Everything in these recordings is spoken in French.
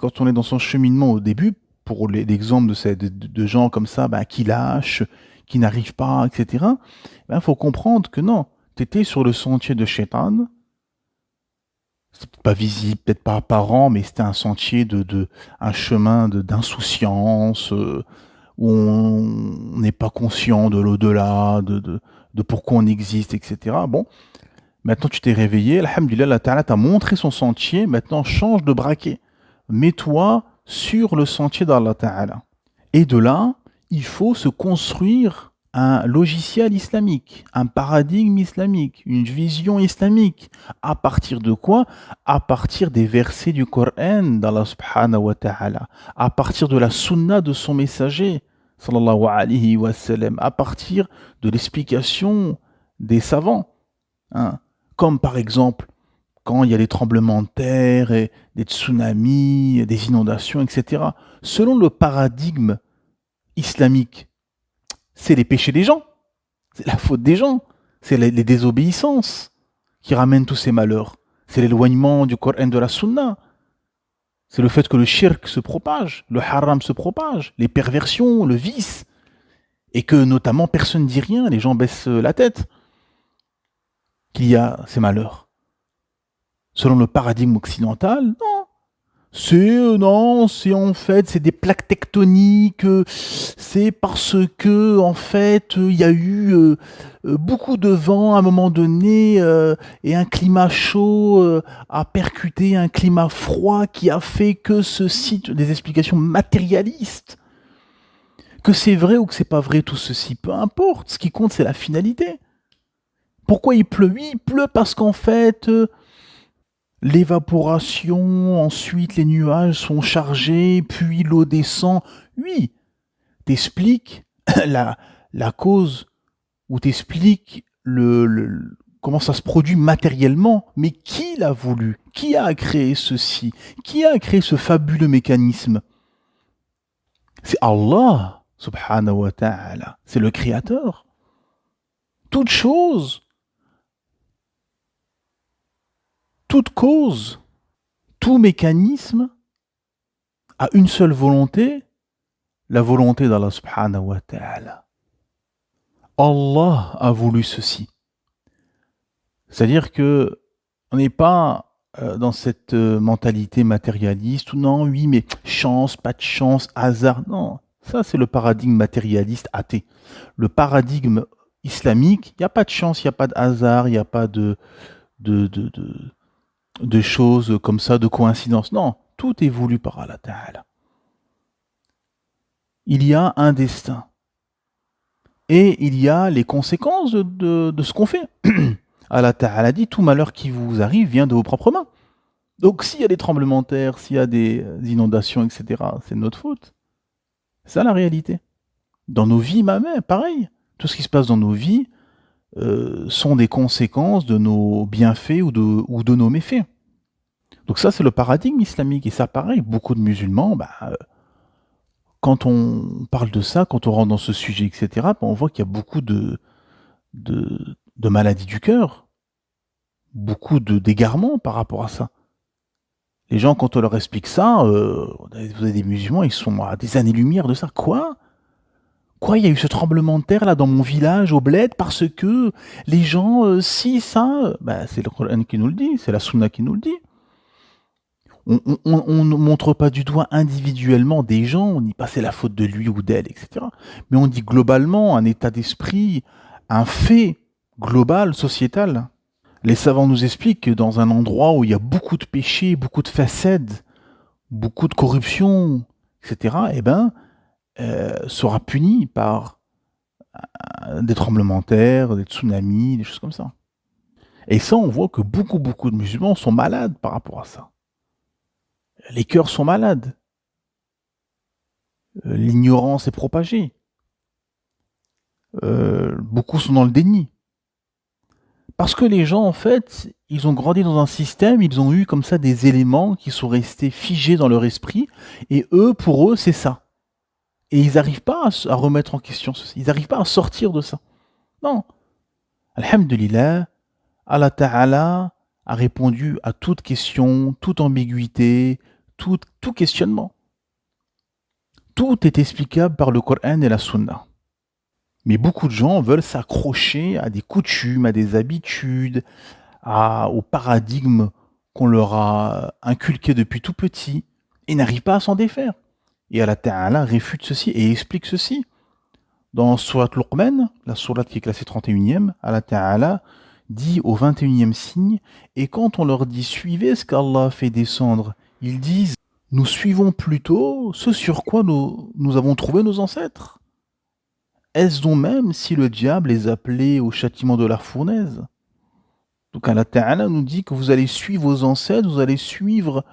quand on est dans son cheminement au début, pour l'exemple de gens comme ça, bah, qui lâchent, qui n'arrivent pas, etc., il faut comprendre que non, tu étais sur le sentier de Shaitan, c'est peut-être pas visible, peut-être pas apparent, mais c'était un sentier un chemin d'insouciance, où on n'est pas conscient de l'au-delà, de pourquoi on existe, etc. Bon, maintenant tu t'es réveillé, alhamdulillah, Allah Ta'ala t'a montré son sentier, maintenant change de braquet. Mets-toi sur le sentier d'Allah Ta'ala. Et de là, il faut se construire un logiciel islamique, un paradigme islamique, une vision islamique. À partir de quoi? À partir des versets du Coran d'Allah subhanahu wa ta'ala, à partir de la sunna de son messager, sallallahu alayhi wa sallam, à partir de l'explication des savants. Hein. Comme par exemple, quand il y a des tremblements de terre, et des tsunamis, des inondations, etc. Selon le paradigme islamique, c'est les péchés des gens, c'est la faute des gens, c'est les désobéissances qui ramènent tous ces malheurs. C'est l'éloignement du Coran de la Sunna. C'est le fait que le shirk se propage, le haram se propage, les perversions, le vice, et que notamment personne ne dit rien, les gens baissent la tête, qu'il y a ces malheurs. Selon le paradigme occidental, non. Non, c'est en fait, c'est des plaques tectoniques, c'est parce que, en fait, il y a eu beaucoup de vent à un moment donné, et un climat chaud a percuté un climat froid qui a fait que ceci, des explications matérialistes. Que c'est vrai ou que c'est pas vrai, tout ceci, peu importe. Ce qui compte, c'est la finalité. Pourquoi il pleut? Oui, il pleut parce qu'en fait, l'évaporation, ensuite les nuages sont chargés, puis l'eau descend. Oui, t'expliques la, la cause, ou t'expliques comment ça se produit matériellement, mais qui l'a voulu? Qui a créé ceci? Qui a créé ce fabuleux mécanisme? C'est Allah, subhanahu wa ta'ala. C'est le créateur. Toute chose, toute cause, tout mécanisme a une seule volonté, la volonté d'Allah subhanahu wa ta'ala. Allah a voulu ceci. C'est-à-dire que on n'est pas dans cette mentalité matérialiste, ou non, oui, mais chance, pas de chance, hasard. Non, ça c'est le paradigme matérialiste athée. Le paradigme islamique, il n'y a pas de chance, il n'y a pas de hasard, il n'y a pas de, de, de, de choses comme ça, de coïncidence. Non, tout est voulu par Allah Ta'ala. Il y a un destin. Et il y a les conséquences de ce qu'on fait. Allah Ta'ala dit, tout malheur qui vous arrive vient de vos propres mains. Donc s'il y a des tremblements de terre, s'il y a des inondations, etc., c'est de notre faute. C'est ça la réalité. Dans nos vies, même, pareil. Tout ce qui se passe dans nos vies sont des conséquences de nos bienfaits ou de nos méfaits. Donc ça, c'est le paradigme islamique. Et ça, pareil, beaucoup de musulmans, quand on parle de ça, quand on rentre dans ce sujet, etc., on voit qu'il y a beaucoup de maladies du cœur, beaucoup d'égarements par rapport à ça. Les gens, quand on leur explique ça, vous avez des musulmans, ils sont à des années-lumière de ça. Quoi? Quoi, il y a eu ce tremblement de terre là dans mon village, au bled, parce que les gens, si, ça, c'est le Coran qui nous le dit, c'est la Sunna qui nous le dit. On ne montre pas du doigt individuellement des gens, on dit pas c'est la faute de lui ou d'elle, etc. Mais on dit globalement un état d'esprit, un fait global, sociétal. Les savants nous expliquent que dans un endroit où il y a beaucoup de péchés, beaucoup de façades, beaucoup de corruption, etc., sera puni par des tremblements de terre, des tsunamis, des choses comme ça. Et ça, on voit que beaucoup de musulmans sont malades par rapport à ça. Les cœurs sont malades. L'ignorance est propagée. Beaucoup sont dans le déni. Parce que les gens, en fait, ils ont grandi dans un système, ils ont eu comme ça des éléments qui sont restés figés dans leur esprit, et pour eux, c'est ça. Et ils n'arrivent pas à remettre en question ceci. Ils n'arrivent pas à sortir de ça. Non. Alhamdulillah, Allah Ta'ala a répondu à toute question, toute ambiguïté, tout questionnement. Tout est explicable par le Coran et la Sunna. Mais beaucoup de gens veulent s'accrocher à des coutumes, à des habitudes, au paradigme qu'on leur a inculqué depuis tout petit, et n'arrivent pas à s'en défaire. Et Allah Ta'ala réfute ceci et explique ceci. Dans Surat Luqman, la sourate qui est classée 31e, Allah Ta'ala dit au 21e signe, et quand on leur dit suivez ce qu'Allah fait descendre, ils disent nous suivons plutôt ce sur quoi nous avons trouvé nos ancêtres. Est-ce donc même si le diable les appelait au châtiment de la fournaise? Donc Allah Ta'ala nous dit que vous allez suivre vos ancêtres, vous allez suivre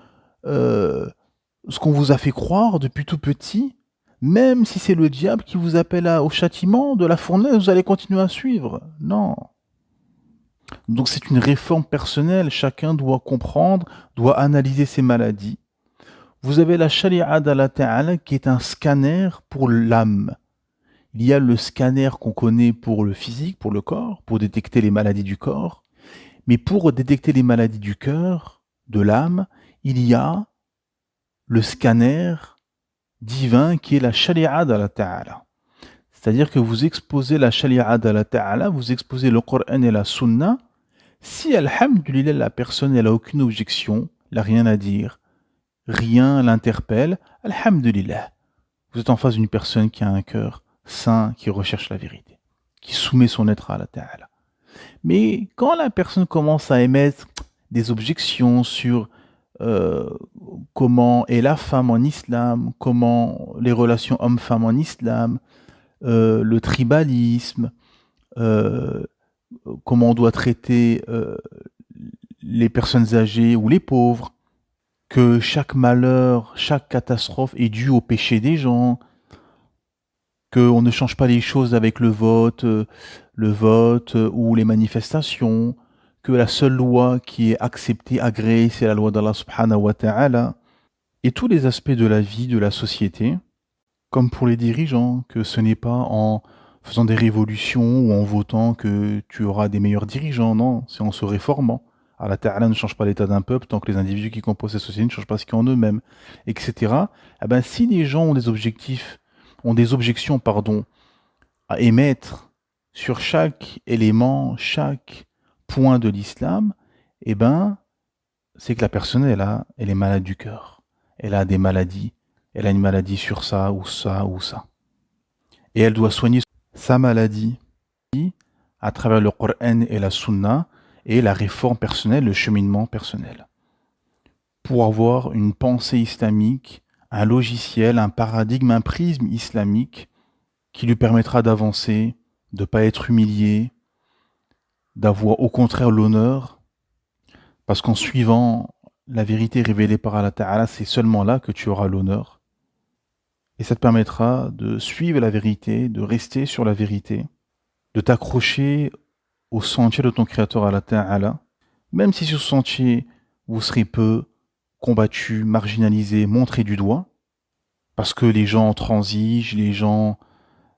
ce qu'on vous a fait croire depuis tout petit, même si c'est le diable qui vous appelle au châtiment de la fournaise, vous allez continuer à suivre. Non. Donc c'est une réforme personnelle, chacun doit comprendre, doit analyser ses maladies. Vous avez la Shari'a d'Allah Ta'ala qui est un scanner pour l'âme. Il y a le scanner qu'on connaît pour le physique, pour le corps, pour détecter les maladies du corps. Mais pour détecter les maladies du cœur, de l'âme, il y a le scanner divin qui est la Shari'a d'Allah Ta'ala. C'est-à-dire que vous exposez la Shari'a d'Allah Ta'ala, vous exposez le Coran et la Sunna. Si, alhamdulillah, la personne n'a aucune objection, elle n'a rien à dire, rien l'interpelle, alhamdulillah. Vous êtes en face d'une personne qui a un cœur saint, qui recherche la vérité, qui soumet son être à Allah Ta'ala. Mais quand la personne commence à émettre des objections sur comment est la femme en islam, comment les relations hommes-femmes en islam, le tribalisme, comment on doit traiter les personnes âgées ou les pauvres, que chaque malheur, chaque catastrophe est due au péché des gens, qu'on ne change pas les choses avec le vote ou les manifestations, que la seule loi qui est acceptée, agréée, c'est la loi d'Allah subhanahu wa ta'ala, et tous les aspects de la vie, de la société, comme pour les dirigeants, que ce n'est pas en faisant des révolutions ou en votant que tu auras des meilleurs dirigeants, non, c'est en se réformant. Allah Ta'ala ne change pas l'état d'un peuple tant que les individus qui composent cette société ne changent pas ce qu'il y a en eux-mêmes, etc. Eh ben, si les gens ont des objections, à émettre sur chaque élément, chaque point de l'islam, eh ben, c'est que la personne, elle est malade du cœur. Elle a des maladies. Elle a une maladie sur ça ou ça ou ça. Et elle doit soigner sa maladie à travers le Coran et la Sunna et la réforme personnelle, le cheminement personnel. Pour avoir une pensée islamique, un logiciel, un paradigme, un prisme islamique qui lui permettra d'avancer, de ne pas être humilié, d'avoir au contraire l'honneur, parce qu'en suivant la vérité révélée par Allah Ta'ala, c'est seulement là que tu auras l'honneur. Et ça te permettra de suivre la vérité, de rester sur la vérité, de t'accrocher au sentier de ton Créateur Allah Ta'ala, même si sur ce sentier, vous serez peu combattu, marginalisé, montré du doigt, parce que les gens transigent, les gens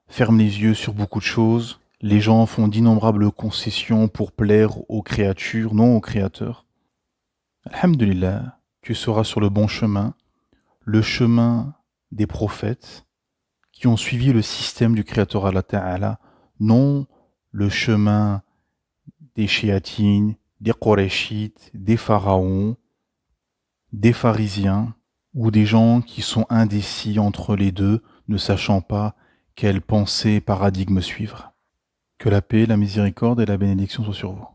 ferment les yeux sur beaucoup de choses, les gens font d'innombrables concessions pour plaire aux créatures, non aux créateurs. Alhamdulillah, tu seras sur le bon chemin, le chemin des prophètes qui ont suivi le système du Créateur Allah Ta'ala, non le chemin des Shéatines, des Qurayshites, des pharaons, des pharisiens, ou des gens qui sont indécis entre les deux, ne sachant pas quelle pensée paradigme suivre. Que la paix, la miséricorde et la bénédiction soient sur vous.